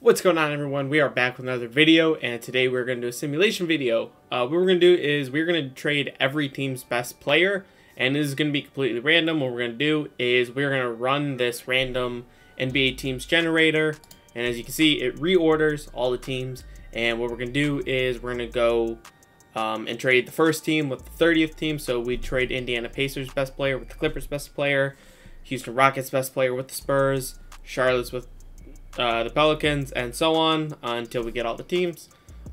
What's going on, everyone? We are back with another video, and today we're going to do a simulation video. What we're going to do is we're going to trade every team's best player, and this is going to be completely random. What we're going to do is we're going to run this random NBA teams generator, and as you can see, it reorders all the teams. And what we're going to do is we're going to go and trade the first team with the 30th team. So we trade Indiana Pacers best player with the Clippers best player, Houston Rockets best player with the Spurs, Charlotte's with the Pelicans, and so on until we get all the teams.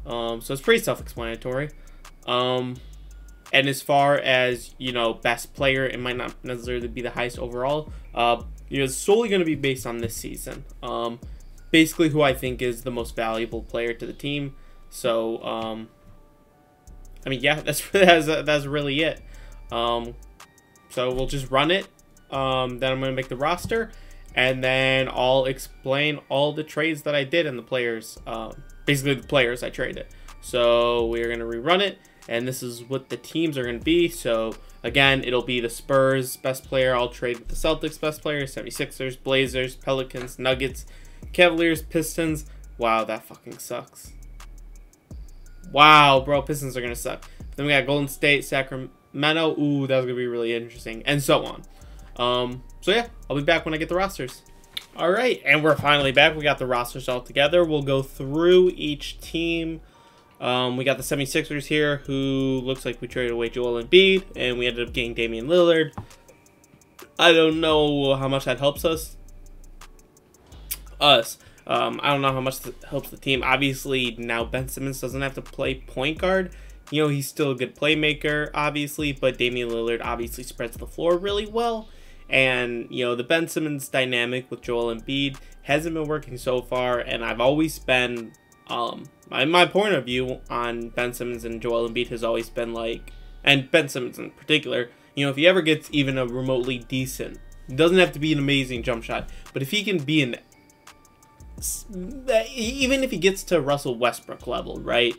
So it's pretty self-explanatory. And as far as, you know, best player, it might not necessarily be the highest overall. It's solely going to be based on this season. Basically who I think is the most valuable player to the team. So, I mean, yeah, that's really it. So we'll just run it. Then I'm going to make the roster. And then I'll explain all the trades that I did and the players, basically the players I traded. So we're going to rerun it, and this is what the teams are going to be. So again, it'll be the Spurs best player. I'll trade with the Celtics best player, 76ers, Blazers, Pelicans, Nuggets, Cavaliers, Pistons. Wow, that fucking sucks. Wow, bro, Pistons are going to suck. Then we got Golden State, Sacramento. Ooh, that's going to be really interesting, and so on. So yeah, I'll be back when I get the rosters. Alright, and we're finally back. We got the rosters all together. We'll go through each team. We got the 76ers here, who looks like we traded away Joel Embiid, and we ended up getting Damian Lillard. I don't know how much that helps us. I don't know how much that helps the team. Obviously, now Ben Simmons doesn't have to play point guard. You know, he's still a good playmaker, obviously, but Damian Lillard obviously spreads the floor really well. And, you know, the Ben Simmons dynamic with Joel Embiid hasn't been working so far, and I've always been, my point of view on Ben Simmons and Joel Embiid has always been like, and Ben Simmons in particular, you know, if he ever gets even a remotely decent, it doesn't have to be an amazing jump shot, but if he can be an, even if he gets to Russell Westbrook level, right,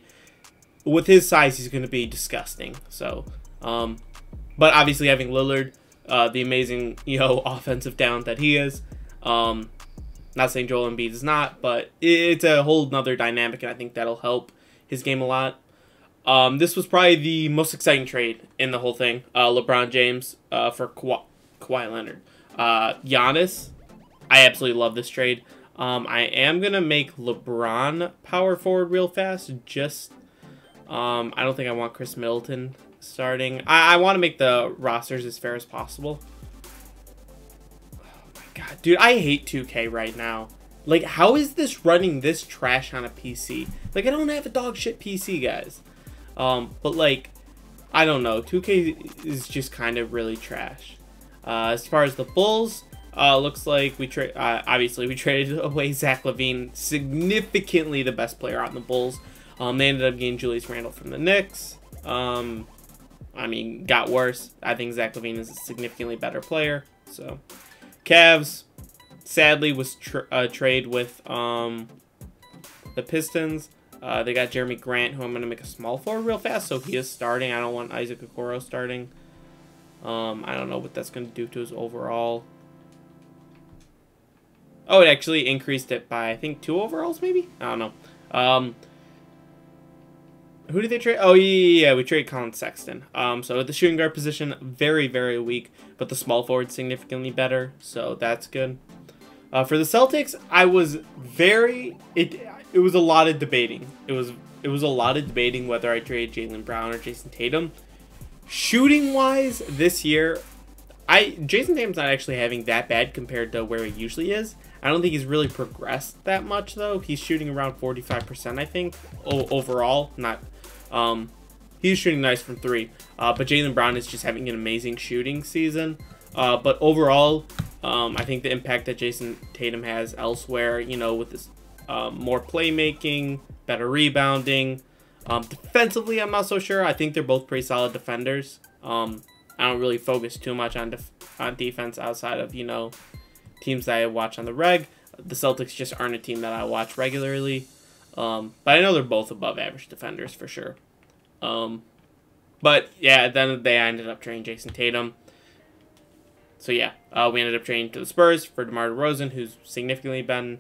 with his size, he's going to be disgusting. So, but obviously having Lillard, the amazing, you know, offensive talent that he is. Not saying Joel Embiid is not, but it's a whole nother dynamic, and I think that'll help his game a lot. This was probably the most exciting trade in the whole thing. LeBron James for Kawhi Leonard. Giannis, I absolutely love this trade. I am going to make LeBron power forward real fast. Just, I don't think I want Chris Middleton starting. I want to make the rosters as fair as possible. Oh my god, dude, I hate 2K right now. Like, how is this running this trash on a PC? Like, I don't have a dog shit PC, guys. But like, I don't know. 2K is just kind of really trash. As far as the Bulls, looks like we obviously we traded away Zach LaVine, significantly the best player on the Bulls. They ended up getting Julius Randle from the Knicks. I mean, got worse. I think Zach LaVine is a significantly better player. So, Cavs, sadly, was trade with the Pistons. They got Jeremy Grant, who I'm going to make a small forward real fast, so he is starting. I don't want Isaac Okoro starting. I don't know what that's going to do to his overall. Oh, it actually increased it by, I think, 2 overalls, maybe? I don't know. Who did they trade? Oh, yeah, we traded Colin Sexton. So at the shooting guard position, very, very weak, but the small forward significantly better, so that's good. For the Celtics, I was it was a lot of debating. It was a lot of debating whether I trade Jaylen Brown or Jason Tatum. Shooting-wise, this year, Jason Tatum's not actually having that bad compared to where he usually is. I don't think he's really progressed that much, though. He's shooting around 45%, I think, overall. Not, he's shooting nice from 3. But Jaylen Brown is just having an amazing shooting season. But overall, I think the impact that Jason Tatum has elsewhere, you know, with this more playmaking, better rebounding. Defensively, I'm not so sure. I think they're both pretty solid defenders. I don't really focus too much on defense outside of, you know, teams that I watch on the reg. The Celtics just aren't a team that I watch regularly. But I know they're both above average defenders for sure. But yeah, at the end of the day, I ended up trading Jason Tatum. So yeah, we ended up trading to the Spurs for DeMar DeRozan, who's significantly been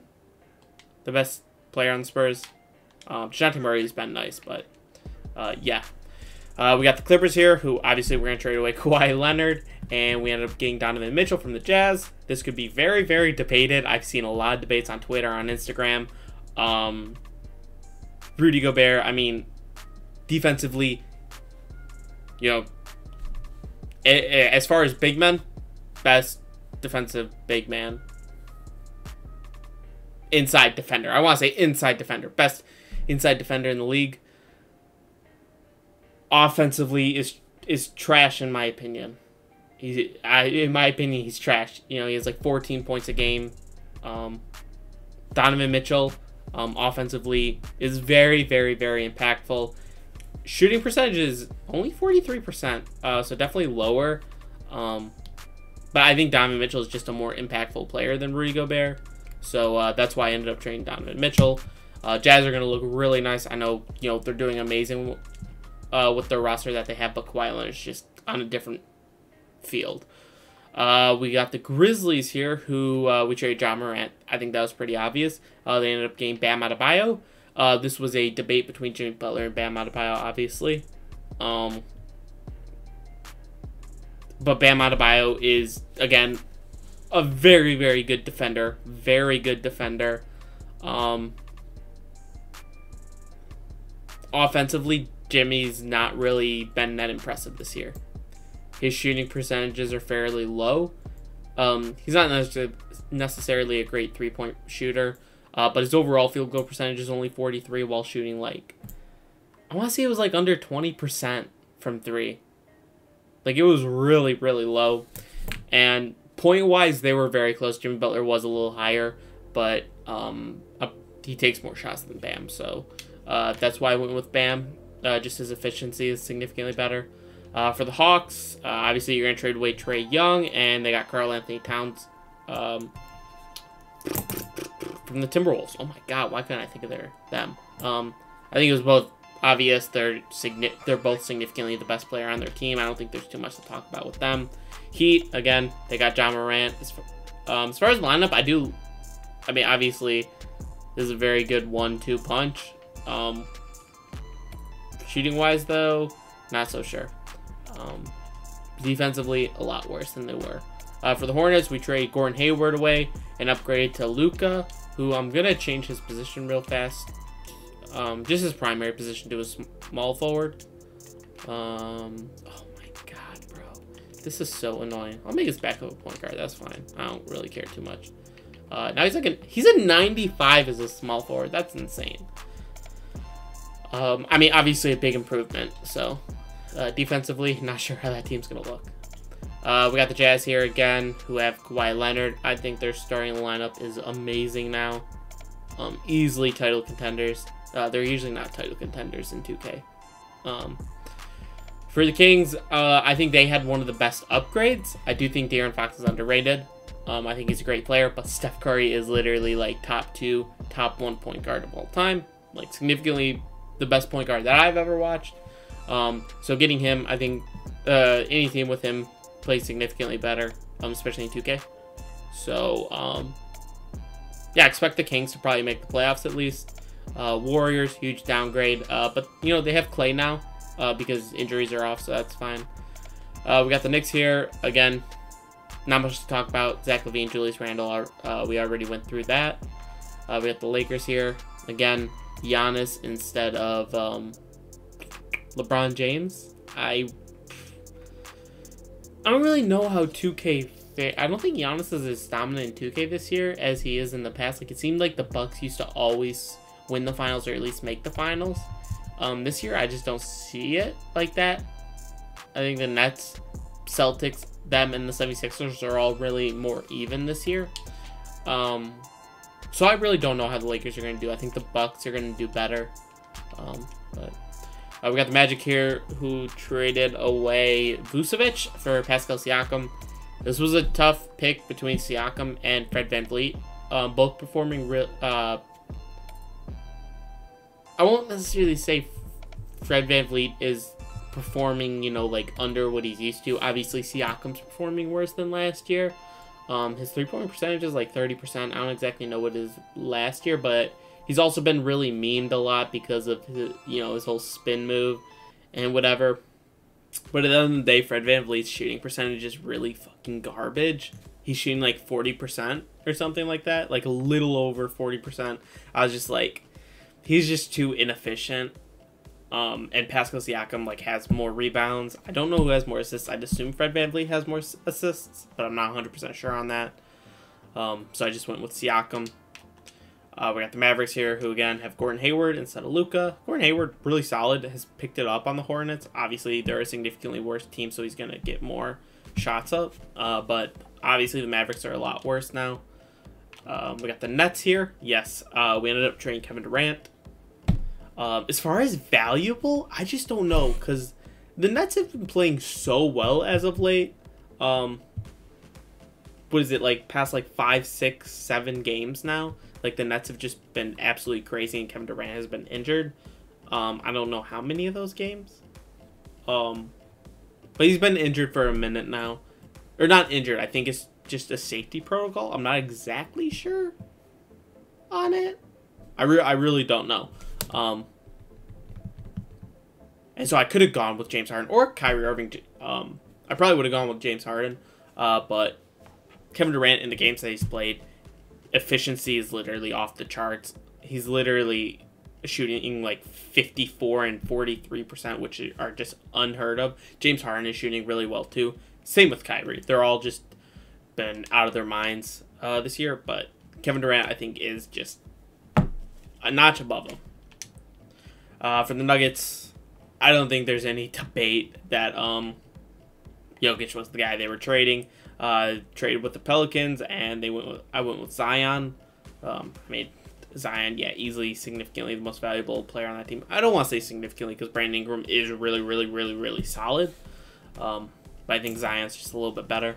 the best player on the Spurs. DeJounte Murray's been nice, but yeah. We got the Clippers here, who obviously we're going to trade away Kawhi Leonard, and we ended up getting Donovan Mitchell from the Jazz. This could be very, very debated. I've seen a lot of debates on Twitter, on Instagram. Rudy Gobert, I mean, defensively, you know, as far as big men, best defensive big man. Inside defender. I want to say inside defender. Best inside defender in the league. Offensively is trash in my opinion. In my opinion, he's trash. You know, he has like 14 points a game. Donovan Mitchell, offensively, is very, very, very impactful. Shooting percentage is only 43%, so definitely lower. But I think Donovan Mitchell is just a more impactful player than Rudy Gobert. So that's why I ended up trading Donovan Mitchell. Jazz are going to look really nice. I know, you know, they're doing amazing with their roster that they have, but Kawhi Leonard is just on a different field. We got the Grizzlies here, who we traded Ja Morant. I think that was pretty obvious. They ended up getting Bam Adebayo. This was a debate between Jimmy Butler and Bam Adebayo, obviously. But Bam Adebayo is, again, a very, very good defender. Very good defender. Offensively, Jimmy's not really been that impressive this year. His shooting percentages are fairly low. He's not necessarily a great three-point shooter, but his overall field goal percentage is only 43 while shooting like, I want to say it was like under 20% from three. Like, it was really, really low. And point-wise, they were very close. Jimmy Butler was a little higher, but he takes more shots than Bam. So that's why I went with Bam. Just his efficiency is significantly better. For the Hawks, obviously you're going to trade away Trae Young, and they got Karl Anthony Towns from the Timberwolves. Oh my God, why couldn't I think of them? I think it was both obvious. They're both significantly the best player on their team. I don't think there's too much to talk about with them. Heat, again, they got Ja Morant. As far as lineup, I mean, obviously, this is a very good 1-2 punch. Shooting-wise, though, not so sure. Defensively, a lot worse than they were. For the Hornets, we trade Gordon Hayward away and upgrade to Luka, who I'm going to change his position real fast. Just his primary position to a small forward. Oh my God, bro. This is so annoying. I'll make his backup a point guard. That's fine. I don't really care too much. Now he's a 95 as a small forward. That's insane. I mean, obviously a big improvement. So, defensively, not sure how that team's going to look. We got the Jazz here again, who have Kawhi Leonard. I think their starting lineup is amazing now. Easily title contenders. They're usually not title contenders in 2K. For the Kings, I think they had one of the best upgrades. I do think De'Aaron Fox is underrated. I think he's a great player, but Steph Curry is literally like top 2, top 1 point guard of all time. Like, significantly the best point guard that I've ever watched. So getting him, I think any team with him plays significantly better, especially in 2K. So, yeah, expect the Kings to probably make the playoffs at least. Warriors, huge downgrade. But, you know, they have Clay now because injuries are off, so that's fine. We got the Knicks here. Again, not much to talk about. Zach LaVine, Julius Randle, we already went through that. We got the Lakers here. Again, Giannis instead of LeBron James. I don't really know how 2K I don't think Giannis is as dominant in 2K this year as he is in the past. Like, it seemed like the Bucks used to always win the finals or at least make the finals. This year, I just don't see it like that. I think the Nets, Celtics, them, and the 76ers are all really more even this year. So I really don't know how the Lakers are going to do. I think the Bucks are going to do better. But we got the Magic here, who traded away Vucevic for Pascal Siakam. This was a tough pick between Siakam and Fred VanVleet. Both performing I won't necessarily say Fred VanVleet is performing, you know, like under what he's used to. Obviously, Siakam's performing worse than last year. His three-point percentage is like 30%. I don't exactly know what it is last year, but He's also been really memed a lot because of his, his whole spin move and whatever. But at the end of the day, Fred VanVleet's shooting percentage is really fucking garbage. He's shooting like 40% or something like that, like a little over 40%. I was just like, he's just too inefficient. And Pascal Siakam like has more rebounds. I don't know who has more assists. I'd assume Fred VanVleet has more assists, but I'm not 100% sure on that. So I just went with Siakam. We got the Mavericks here, who again have Gordon Hayward instead of Luka. Gordon Hayward, really solid, has picked it up on the Hornets. Obviously, they're a significantly worse team, so he's going to get more shots up. But obviously, the Mavericks are a lot worse now. We got the Nets here. Yes, we ended up trading Kevin Durant. As far as valuable, I just don't know, because the Nets have been playing so well as of late. What is it, like past like 5, 6, 7 games now? Like the Nets have just been absolutely crazy, and Kevin Durant has been injured. I don't know how many of those games. But he's been injured for a minute now. Or not injured, I think it's just a safety protocol. I'm not exactly sure on it. I really don't know. And so I could have gone with James Harden or Kyrie Irving. I probably would have gone with James Harden. But Kevin Durant, in the games that he's played, efficiency is literally off the charts. He's literally shooting like 54 and 43%, which are just unheard of. James Harden is shooting really well too. Same with Kyrie. They're all just been out of their minds this year. But Kevin Durant, I think, is just a notch above him. For the Nuggets, I don't think there's any debate that Jokic was the guy they were trading. Traded with the Pelicans, and I went with Zion. I made Zion, yeah, easily, significantly the most valuable player on that team. I don't want to say significantly because Brandon Ingram is really, really, really, really solid. But I think Zion's just a little bit better.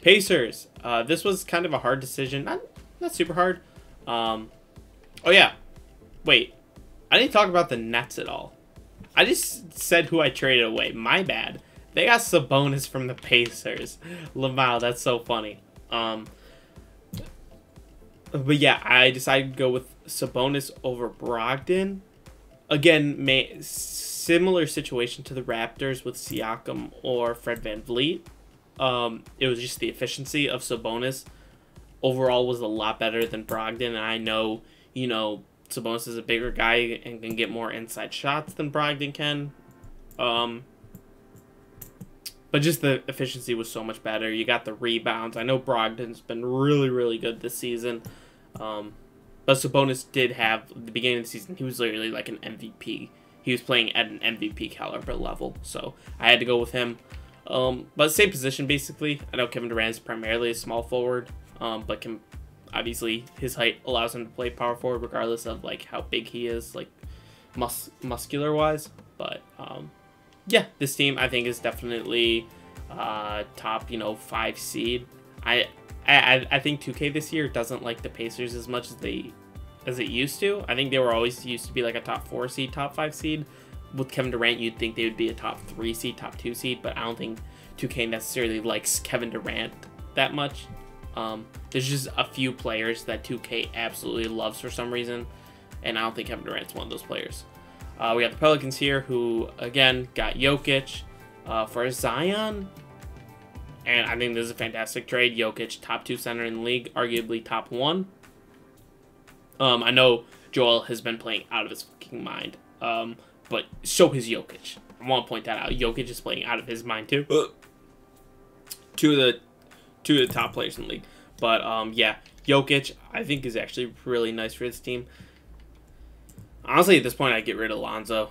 Pacers. This was kind of a hard decision. Not super hard. Oh, yeah. Wait. I didn't talk about the Nets at all. I just said who I traded away. My bad. They got Sabonis from the Pacers. Lamau, that's so funny. But yeah, I decided to go with Sabonis over Brogdon. Again, similar situation to the Raptors with Siakam or Fred VanVleet. It was just the efficiency of Sabonis overall was a lot better than Brogdon. And I know, Sabonis is a bigger guy and can get more inside shots than Brogdon can. But just the efficiency was so much better. You got the rebounds. I know Brogdon's been really, really good this season. But Sabonis did have, at the beginning of the season, he was literally like an MVP. He was playing at an MVP caliber level. So I had to go with him. But same position, basically. I know Kevin Durant is primarily a small forward. But obviously his height allows him to play power forward regardless of like how big he is, like muscular-wise. But yeah, this team I think is definitely top 5 seed. I think 2K this year doesn't like the Pacers as much as it used to. I think they were always used to be like a top 4 seed, top 5 seed. With Kevin Durant, you'd think they would be a top 3 seed, top 2 seed, but I don't think 2K necessarily likes Kevin Durant that much. There's just a few players that 2K absolutely loves for some reason, and I don't think Kevin Durant's one of those players. We got the Pelicans here, who, again, got Jokic for Zion. And I think this is a fantastic trade. Jokic, top 2 center in the league, arguably top 1. I know Joel has been playing out of his fucking mind. But so has Jokic. I want to point that out. Jokic is playing out of his mind, too. Two of the top players in the league. But, yeah, Jokic, I think, is actually really nice for this team. Honestly, at this point, I'd get rid of Lonzo.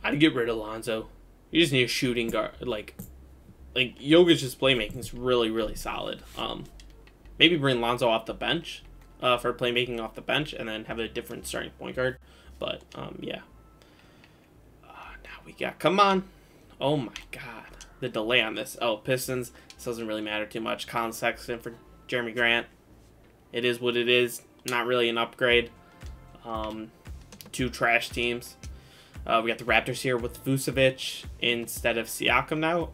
You just need a shooting guard. Like Jokic's playmaking is really, really solid. Maybe bring Lonzo off the bench for playmaking off the bench, and then have a different starting point guard. But, yeah. Now we got, come on. Oh, my God. The delay on this. Oh, Pistons. This doesn't really matter too much. Colin Sexton for Jeremy Grant. It is what it is. Not really an upgrade. 2 trash teams. We got the Raptors here with Vucevic instead of Siakam now.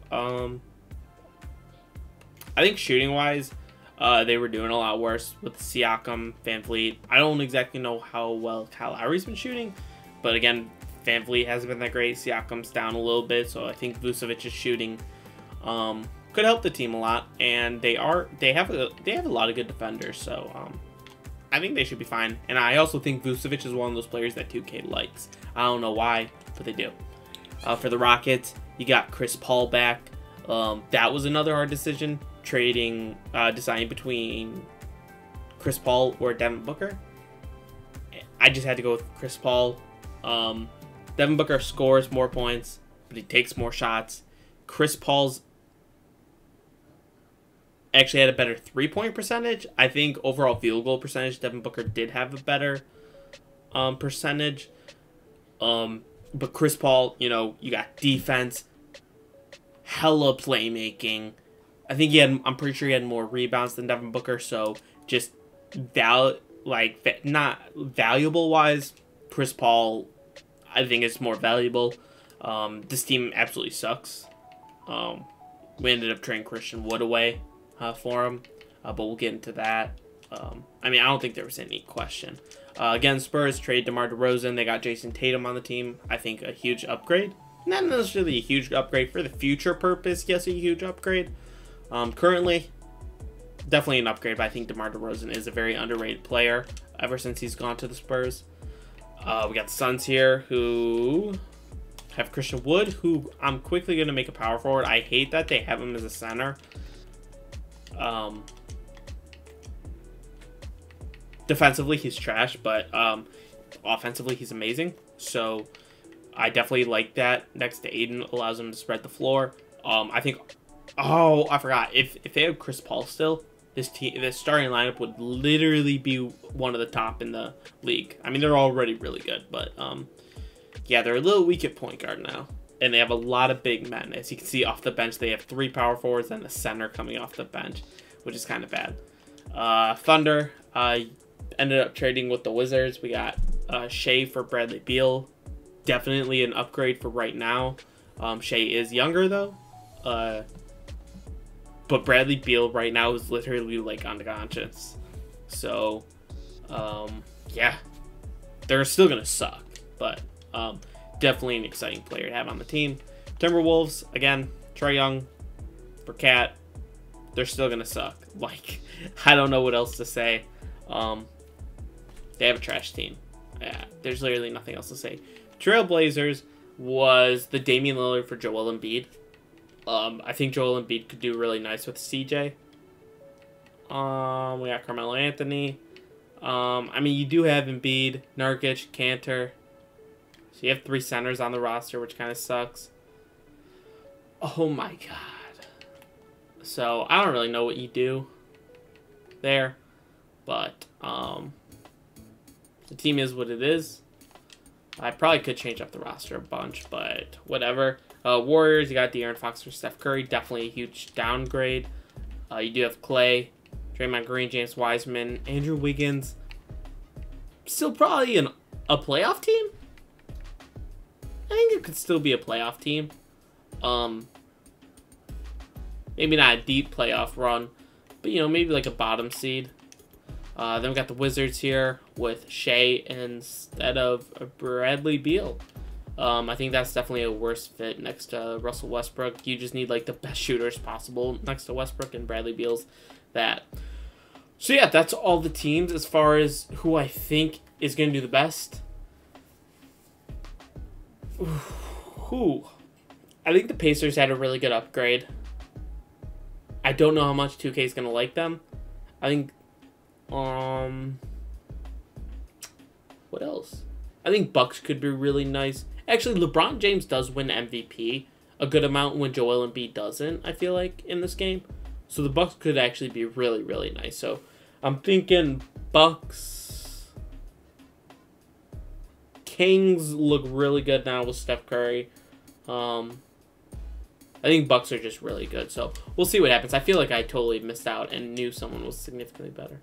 I think shooting-wise, They were doing a lot worse with Siakam, VanVleet. I don't exactly know how well Kyle Lowry's been shooting, but again, VanVleet hasn't been that great. Siakam's down a little bit, so I think Vucevic's shooting could help the team a lot. And they have a lot of good defenders, so I think they should be fine. And I also think Vucevic is one of those players that 2K likes. I don't know why, but they do. For the Rockets, you got Chris Paul back. That was another hard decision, deciding between Chris Paul or Devin Booker. I just had to go with Chris Paul. Devin Booker scores more points, but he takes more shots. Chris Paul's actually had a better 3-point percentage. I think overall field goal percentage, Devin Booker did have a better percentage. But Chris Paul, you know, you got defense, hella playmaking. I think I'm pretty sure he had more rebounds than Devin Booker. So just not valuable wise, Chris Paul, I think is more valuable. This team absolutely sucks. We ended up trading Christian Wood away for him, but we'll get into that. I mean, I don't think there was any question. Again, Spurs trade DeMar DeRozan. They got Jason Tatum on the team. I think a huge upgrade. Not necessarily a huge upgrade for the future purpose. Yes, a huge upgrade. Currently, definitely an upgrade, but I think DeMar DeRozan is a very underrated player ever since he's gone to the Spurs. We got the Suns here who have Christian Wood, who I'm quickly going to make a power forward. I hate that they have him as a center. Defensively, he's trash, but offensively, he's amazing. So I definitely like that. Next to Aiden, allows him to spread the floor. I think, I forgot. If they have Chris Paul still, this starting lineup would literally be one of the top in the league. I mean, they're already really good, but yeah, they're a little weak at point guard now. And they have a lot of big men. As you can see off the bench, they have 3 power forwards and a center coming off the bench, which is kind of bad. Thunder ended up trading with the Wizards. We got Shea for Bradley Beal. Definitely an upgrade for right now. Shea is younger, though. But Bradley Beal right now is literally like unconscious. So, yeah. They're still going to suck. But definitely an exciting player to have on the team. Timberwolves, again, Trae Young, for Cat. They're still going to suck. Like, I don't know what else to say. They have a trash team. Yeah, there's literally nothing else to say. Trailblazers was the Damian Lillard for Joel Embiid. I think Joel Embiid could do really nice with CJ. We got Carmelo Anthony. I mean, you do have Embiid, Nurkic, Cantor. So you have 3 centers on the roster, which kind of sucks. Oh my god. So I don't really know what you do there. But the team is what it is. I probably could change up the roster a bunch, but whatever. Warriors, you got De'Aaron Fox for Steph Curry. Definitely a huge downgrade. You do have Clay, Draymond Green, James Wiseman, Andrew Wiggins. Still probably a playoff team? I think it could still be a playoff team. Maybe not a deep playoff run, but, you know, maybe like a bottom seed. Then we got the Wizards here with Shea instead of Bradley Beal. I think that's definitely a worse fit next to Russell Westbrook. You just need like the best shooters possible next to Westbrook, and Bradley Beal's that. So yeah, that's all the teams as far as who I think is going to do the best. Ooh. I think the Pacers had a really good upgrade. I don't know how much 2K is going to like them. I think what else? I think Bucks could be really nice. Actually, LeBron James does win MVP a good amount when Joel Embiid doesn't, I feel like, in this game. So the Bucks could actually be really, really nice. So I'm thinking Bucks. Kings look really good now with Steph Curry. I think Bucks are just really good. So we'll see what happens. I feel like I totally missed out and knew someone was significantly better.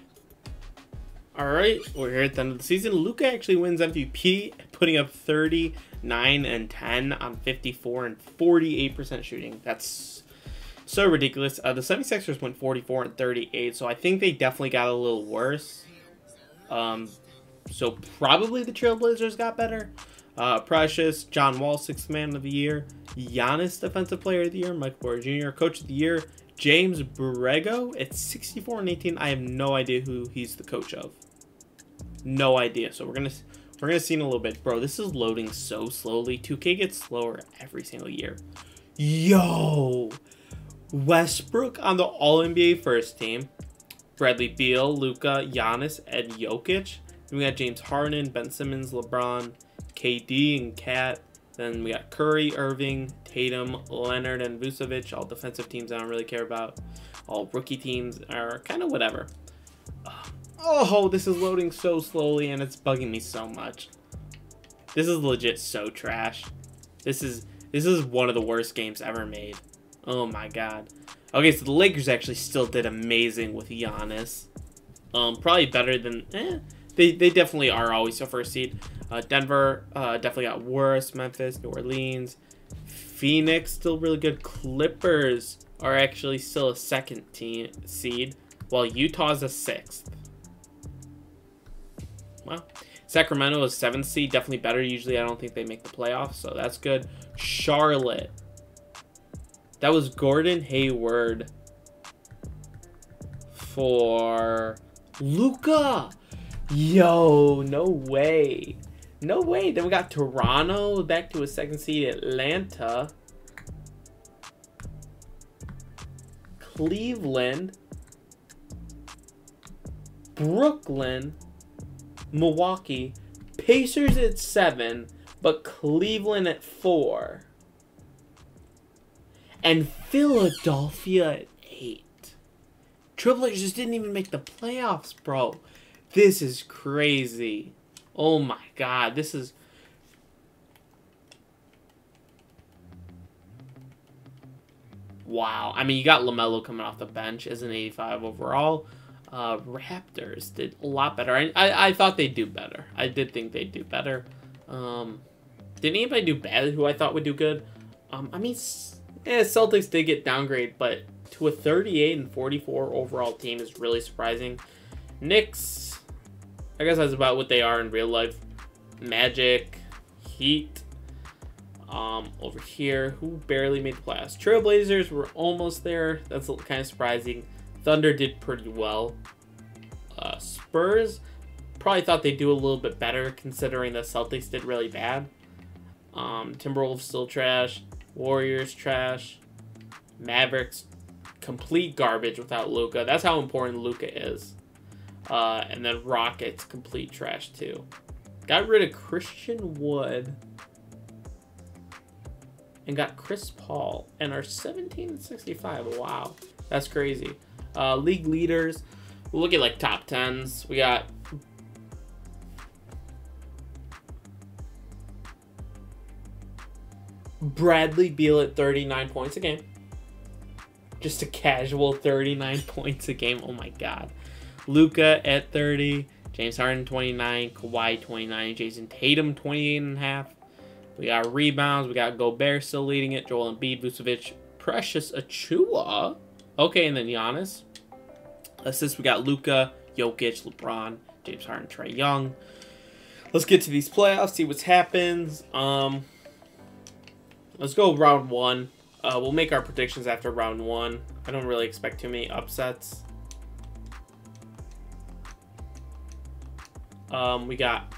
All right, we're here at the end of the season. Luka actually wins MVP, putting up 39 and 10 on 54 and 48% shooting. That's So ridiculous. The 76ers went 44-38, so I think they definitely got a little worse. So probably the Trailblazers got better. Precious, John Wall, 6th Man of the Year. Giannis, Defensive Player of the Year. Michael Porter Jr., Coach of the Year. James Borrego at 64-18. I have no idea who he's the coach of. No idea. So we're gonna see in a little bit. Bro, this is loading so slowly. 2K gets slower every single year. Yo! Westbrook on the All-NBA first team. Bradley Beal, Luka, Giannis, and Jokic. Then we got James Harden, Ben Simmons, LeBron, KD, and Kat. Then we got Curry, Irving, Tatum, Leonard, and Vucevic. All defensive teams I don't really care about. All rookie teams are kind of whatever. Oh, this is loading so slowly, and it's bugging me so much. This is legit so trash. This is one of the worst games ever made. Oh my god. Okay, so the Lakers actually still did amazing with Giannis. Probably better than... They definitely are always a first seed. Denver definitely got worse. Memphis, New Orleans. Phoenix still really good. Clippers are actually still a second seed, while Utah's a 6th. Wow. Sacramento is 7th seed, definitely better. Usually I don't think they make the playoffs, so that's good. Charlotte. That was Gordon Hayward for Luka. Yo, no way. No way. Then we got Toronto back to a 2nd seed. Atlanta. Cleveland. Brooklyn. Milwaukee. Pacers at 7, but Cleveland at 4. And Philadelphia at 8. Trailblazers just didn't even make the playoffs, bro. This is crazy. Oh my god, this is... Wow. I mean, you got LaMelo coming off the bench as an 85 overall. Raptors did a lot better. I thought they'd do better. I did think they'd do better. Did anybody do bad who I thought would do good? I mean, Celtics did get downgraded, but to a 38-44 overall team is really surprising. Knicks, I guess that's about what they are in real life. Magic, Heat, over here, who barely made the playoffs. Trailblazers were almost there. That's kind of surprising. Thunder did pretty well. Spurs, probably thought they'd do a little bit better considering the Celtics did really bad. Timberwolves still trash. Warriors trash. Mavericks, complete garbage without Luka. That's how important Luka is. And then Rockets, complete trash too. Got rid of Christian Wood. And got Chris Paul. And are 17-65. Wow. That's crazy. League leaders. We'll look at like top 10s. We got Bradley Beal at 39 points a game. Just a casual 39 points a game. Oh my god. Luka at 30. James Harden 29. Kawhi 29. Jason Tatum 28.5. We got rebounds. We got Gobert still leading it. Joel Embiid, Vucevic, Precious Achiuwa. Okay, and then Giannis. Assists, we got Luka, Jokic, LeBron, James Harden, Trae Young. Let's get to these playoffs, see what happens. Let's go round 1. We'll make our predictions after round 1. I don't really expect too many upsets. We got...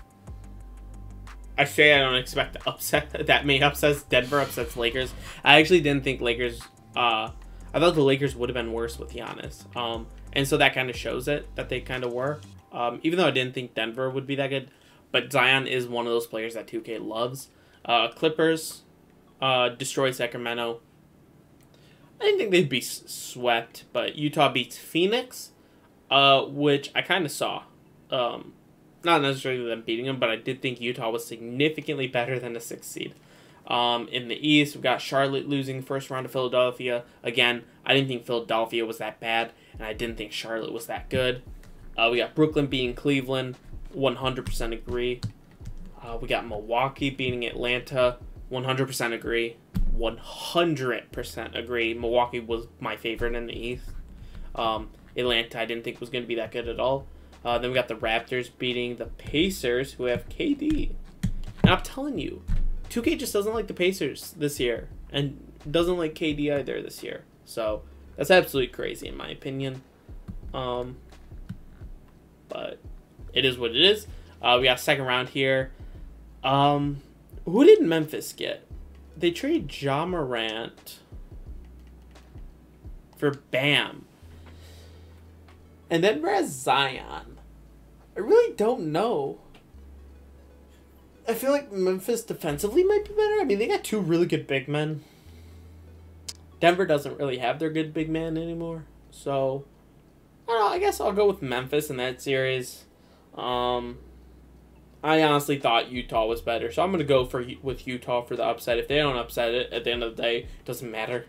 I say I don't expect the upset that many upsets. Denver upsets Lakers. I actually didn't think Lakers... I thought the Lakers would have been worse with Giannis. And so that kind of shows it, that they kind of were. Even though I didn't think Denver would be that good. But Zion is one of those players that 2K loves. Clippers destroy Sacramento. I didn't think they'd be swept, but Utah beats Phoenix, which I kind of saw. Not necessarily them beating them, but I did think Utah was significantly better than the 6th seed. In the East, we've got Charlotte losing first round to Philadelphia. Again, I didn't think Philadelphia was that bad, and I didn't think Charlotte was that good. We got Brooklyn beating Cleveland, 100% agree. We got Milwaukee beating Atlanta, 100% agree. 100% agree. Milwaukee was my favorite in the East. Atlanta I didn't think was going to be that good at all. Then we got the Raptors beating the Pacers, who have KD. And I'm telling you, 2K just doesn't like the Pacers this year, and doesn't like KD either this year. So that's absolutely crazy in my opinion. But it is what it is. We got a second round here. Who did Memphis get? They traded Ja Morant for Bam. And then where's Zion? I really don't know. I feel like Memphis defensively might be better. I mean, they got two really good big men. Denver doesn't really have their good big man anymore. So, I don't know. I guess I'll go with Memphis in that series. I honestly thought Utah was better. So, I'm going to go with Utah for the upset. If they don't upset it, at the end of the day, it doesn't matter.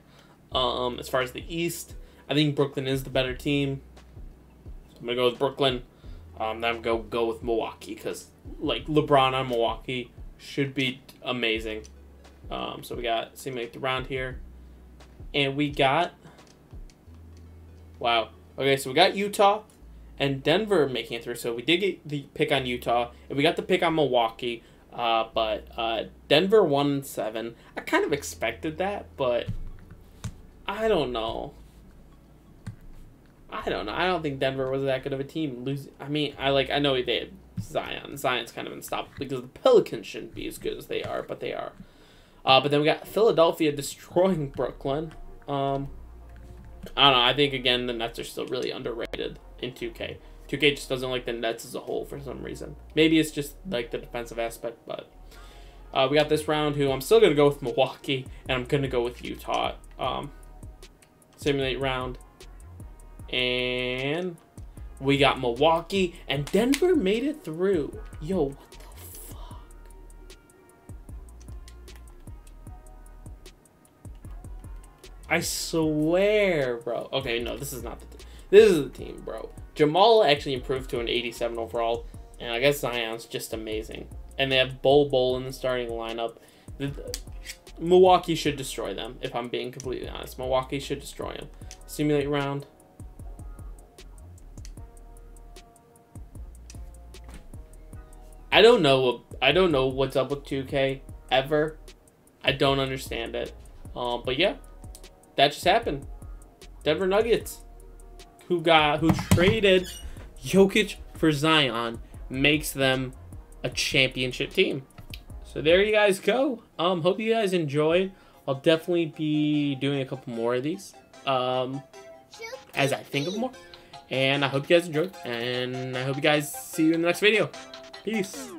As far as the East, I think Brooklyn is the better team. So I'm going to go with Brooklyn. Then I'm going to go with Milwaukee because, like, LeBron on Milwaukee should be amazing. So we got simulate the round here. And we got... Wow. Okay, so we got Utah and Denver making it through. So we did get the pick on Utah. And we got the pick on Milwaukee. But Denver 1-7. I kind of expected that, but I don't know. I don't think Denver was that good of a team. I know they had Zion. Zion's kind of unstoppable because the Pelicans shouldn't be as good as they are, but they are. But then we got Philadelphia destroying Brooklyn. I don't know. I think, again, the Nets are still really underrated in 2K. 2K just doesn't like the Nets as a whole for some reason. Maybe it's just like the defensive aspect, but we got this round who I'm still going to go with Milwaukee, and I'm going to go with Utah. Simulate round. And we got Milwaukee, and Denver made it through. Yo, what the fuck? I swear, bro. Okay, no, this is not the team. This is the team, bro. Jamal actually improved to an 87 overall, and I guess Zion's just amazing. And they have Bol in the starting lineup. Milwaukee should destroy them, if I'm being completely honest. Milwaukee should destroy them. Simulate round. I don't know what's up with 2K ever. I don't understand it. But yeah, that just happened. Denver Nuggets, who traded Jokic for Zion, makes them a championship team. So there you guys go. Hope you guys enjoyed. I'll definitely be doing a couple more of these as I think of more. And I hope you guys enjoyed. And I hope you guys see you in the next video. Peace.